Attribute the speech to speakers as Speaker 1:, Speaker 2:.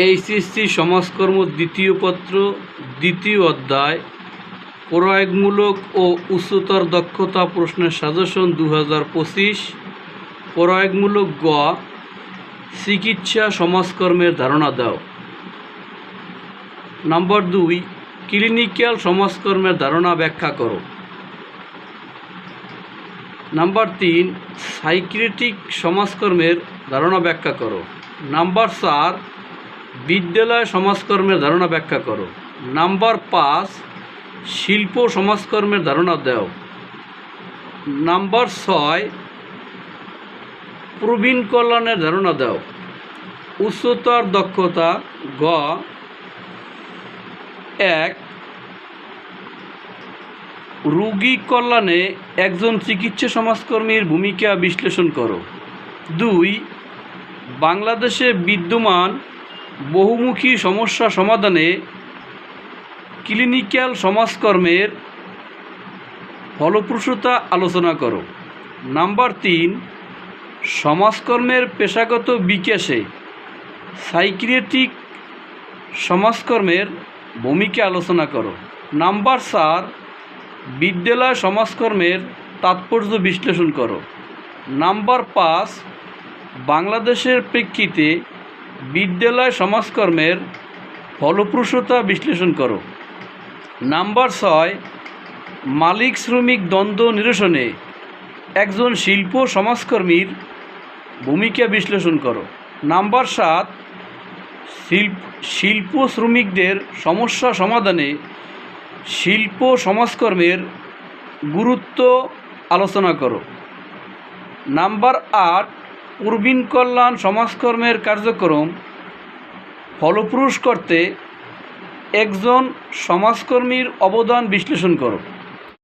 Speaker 1: HSC সমাজকর্ম দ্বিতীয় পত্র দ্বিতীয় অধ্যায় প্রয়োগমূলক ও উচ্চতর দক্ষতা প্রশ্নের সাজেশন 2025। প্রয়োগমূলক গ, চিকিৎসা সমাজকর্মের ধারণা দাও। নম্বর 2, ক্লিনিক্যাল সমাজকর্মের ধারণা ব্যাখ্যা করো। নাম্বার 3, সাইকিয়াট্রিক সমাজকর্মের ধারণা ব্যাখ্যা করো। নাম্বার 4, বিদ্যালয় সমাজকর্মের ধারণা ব্যাখ্যা করো। নাম্বার 5, শিল্প সমাজকর্মের ধারণা দাও। নাম্বার 6, প্রবীণ কল্যাণের ধারণা দাও। উচ্চতর দক্ষতা গ, 1, রোগী কল্যাণে একজন চিকিৎসা সমাজকর্মীর ভূমিকা বিশ্লেষণ করো। 2, বাংলাদেশে বিদ্যমান বহুমুখী সমস্যা সমাধানে ক্লিনিক্যাল সমাজকর্মের ফলপ্রসূতা আলোচনা করো। নাম্বার 3, সমাজকর্মের পেশাগত বিকাশে সাইকিয়াট্রিক সমাজকর্মের ভূমিকা আলোচনা করো। নাম্বার 4, বিদ্যালয় সমাজকর্মের তাৎপর্য বিশ্লেষণ করো। নাম্বার 5, বাংলাদেশের প্রেক্ষিতে বিদ্যালয় সমাজকর্মের ফলপ্রসূতা বিশ্লেষণ করো। নাম্বার 6, মালিক শ্রমিক দ্বন্দ্ব নিরসনে একজন শিল্প সমাজকর্মীর ভূমিকা বিশ্লেষণ করো। নাম্বার 7, শিল্প শ্রমিকদের সমস্যা সমাধানে শিল্প সমাজকর্মের গুরুত্ব আলোচনা করো। নাম্বার 8, প্রবীণ কল্যাণ সমাজকর্মের কার্যক্রম ফলপ্রসূ করতে একজন সমাজকর্মীর অবদান বিশ্লেষণ করো।